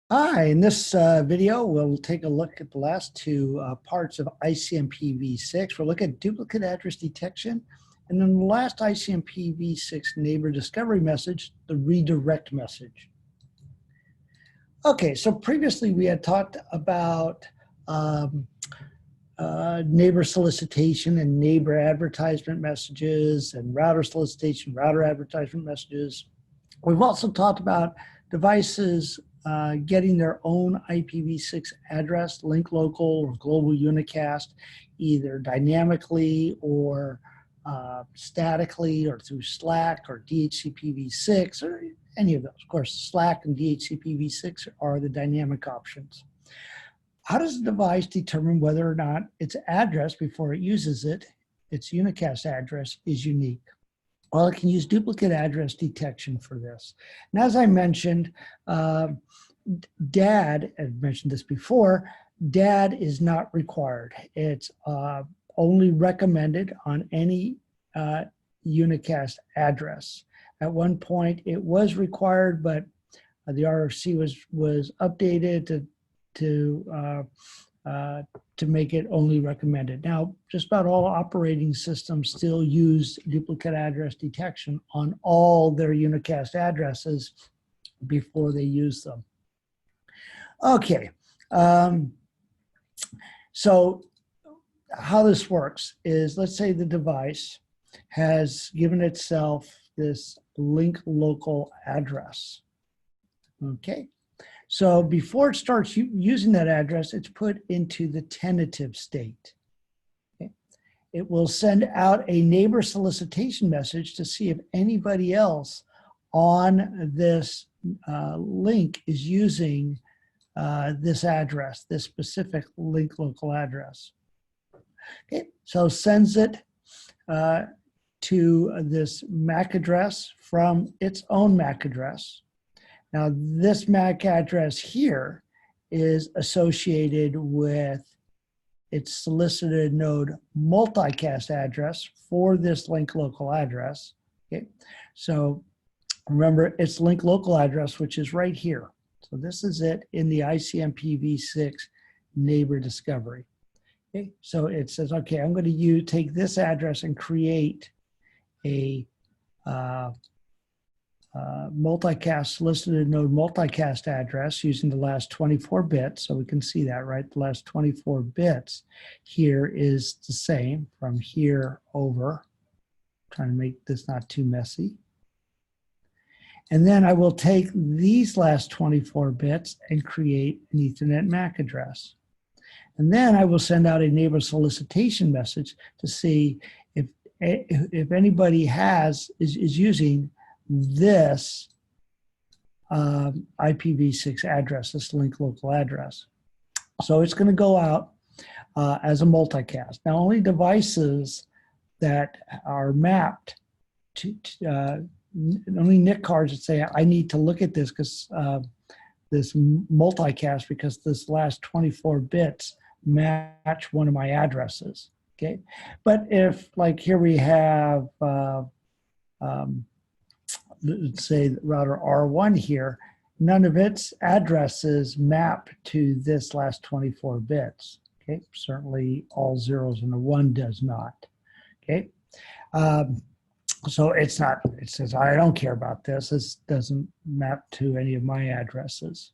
Hi, in this video, we'll take a look at the last two parts of ICMP v6. We'll look at duplicate address detection, and then the last ICMP v6 neighbor discovery message, the redirect message. Okay, so previously we had talked about neighbor solicitation and neighbor advertisement messages and router solicitation, router advertisement messages. We've also talked about devices getting their own IPv6 address, link local or global unicast, either dynamically or statically or through Slack or DHCPv6 or any of those. Of course, Slack and DHCPv6 are the dynamic options. How does the device determine whether or not its address before it uses it, its unicast address, is unique? Well, it can use duplicate address detection for this. And as I mentioned, DAD, I've mentioned this before, DAD is not required. It's only recommended on any unicast address. At one point it was required, but the RFC was updated to make it only recommended. Now, just about all operating systems still use duplicate address detection on all their unicast addresses before they use them. Okay, so how this works is, let's say the device has given itself this link local address. Okay. So before it starts using that address, it's put into the tentative state. Okay. It will send out a neighbor solicitation message to see if anybody else on this link is using this address, this specific link local address. Okay. So sends it to this MAC address from its own MAC address. Now, this MAC address here is associated with its solicited node multicast address for this link local address. Okay, so remember its link local address, which is right here. So this is it in the ICMP v6 neighbor discovery. Okay, so it says, okay, I'm going to take this address and create a multicast solicited node multicast address using the last 24 bits. So we can see that, right? The last 24 bits here is the same from here over. Trying to make this not too messy. And then I will take these last 24 bits and create an Ethernet MAC address. And then I will send out a neighbor solicitation message to see if anybody is using this IPv6 address, this link local address. So it's going to go out as a multicast. Now, only devices that are mapped to only NIC cards that say, I need to look at this because this multicast because this last 24 bits match one of my addresses. Okay, but if, like, here we have let's say router R1 here, none of its addresses map to this last 24 bits. Okay, certainly all zeros and a one does not. Okay, so it's not, it says, I don't care about this. This doesn't map to any of my addresses.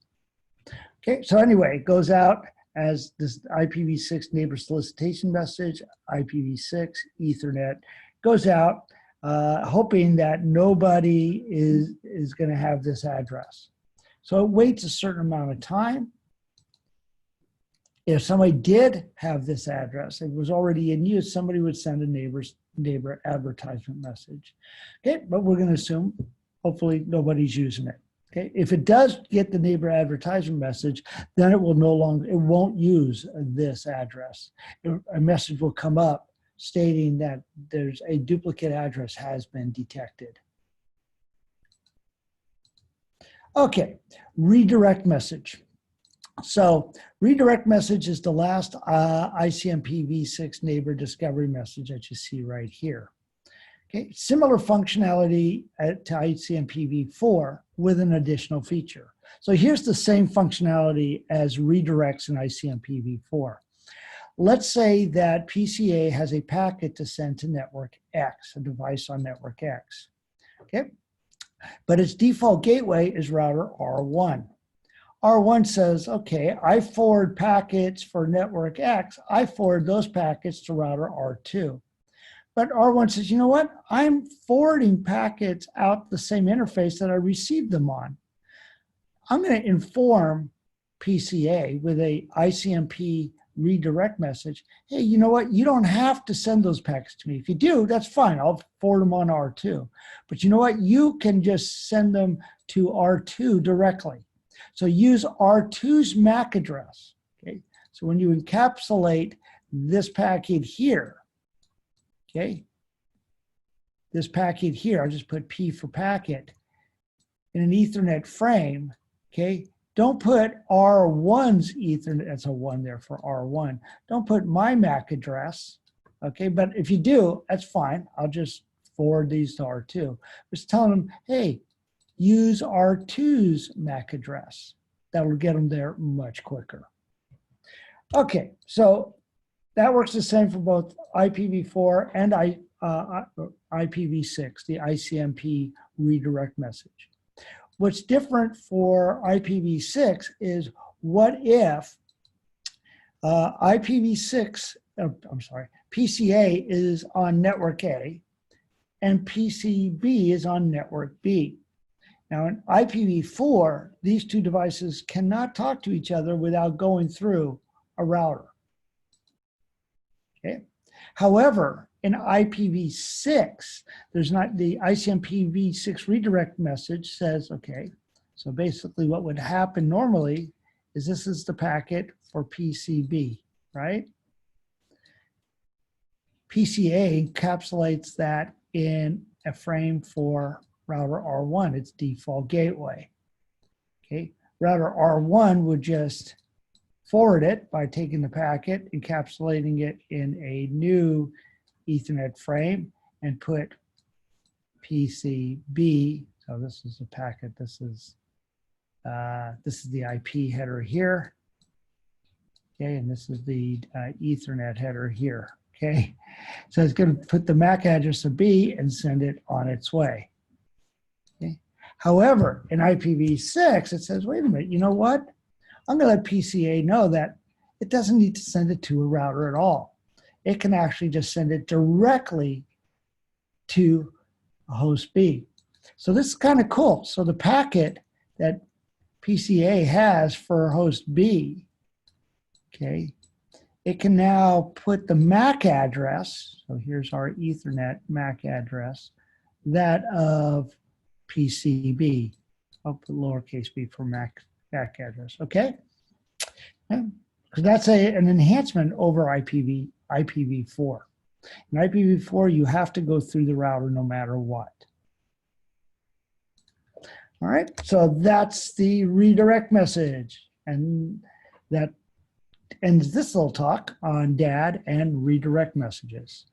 Okay, so anyway, it goes out as this IPv6 neighbor solicitation message, IPv6 Ethernet, goes out hoping that nobody is going to have this address. So it waits a certain amount of time. If somebody did have this address, it was already in use, somebody would send a neighbor advertisement message. Okay, but we're going to assume hopefully nobody's using it. Okay, if it does get the neighbor advertisement message, then it will it won't use this address. A message will come up stating that there's a duplicate address has been detected. Okay, redirect message. So redirect message is the last ICMP v6 neighbor discovery message that you see right here. Okay, similar functionality to ICMP v4 with an additional feature. So here's the same functionality as redirects in ICMP v4. Let's say that PCA has a packet to send to network X, a device on network X, okay? But its default gateway is router R1. R1 says, okay, I forward packets for network X, I forward those packets to router R2. But R1 says, you know what? I'm forwarding packets out the same interface that I received them on. I'm going to inform PCA with a ICMP redirect message. Hey, you know what? You don't have to send those packets to me. If you do, that's fine. I'll forward them on R2. But you know what? You can just send them to R2 directly. So use R2's MAC address. Okay. So when you encapsulate this packet here, okay, this packet here, I'll just put P for packet, in an Ethernet frame, okay, don't put R1's Ethernet, that's a 1 there for R1. Don't put my MAC address, okay, but if you do, that's fine. I'll just forward these to R2. Just telling them, hey, use R2's MAC address. That will get them there much quicker. Okay, so that works the same for both IPv4 and IPv6, the ICMP redirect message. What's different for IPv6 is what if PCA is on network A and PCB is on network B. Now in IPv4, these two devices cannot talk to each other without going through a router. Okay. However, in IPv6, there's not the ICMP-v6 redirect message says, okay, so basically what would happen normally is this is the packet for PCB, right? PCA encapsulates that in a frame for router R1, its default gateway. Okay, router R1 would just forward it by taking the packet, encapsulating it in a new Ethernet frame, and put PCB. So this is the packet. This is the IP header here. Okay, and this is the Ethernet header here. Okay, so it's going to put the MAC address of B and send it on its way. Okay. However, in IPv6, it says, wait a minute, you know what? I'm going to let PCA know that it doesn't need to send it to a router at all. It can actually just send it directly to host B. So this is kind of cool. So the packet that PCA has for host B, okay, it can now put the MAC address, so here's our Ethernet MAC address, that of PCB. I'll put lowercase b for MAC address, okay? Because that's an enhancement over IPv4. In IPv4, you have to go through the router no matter what. All right, so that's the redirect message. And that ends this little talk on DAD and redirect messages.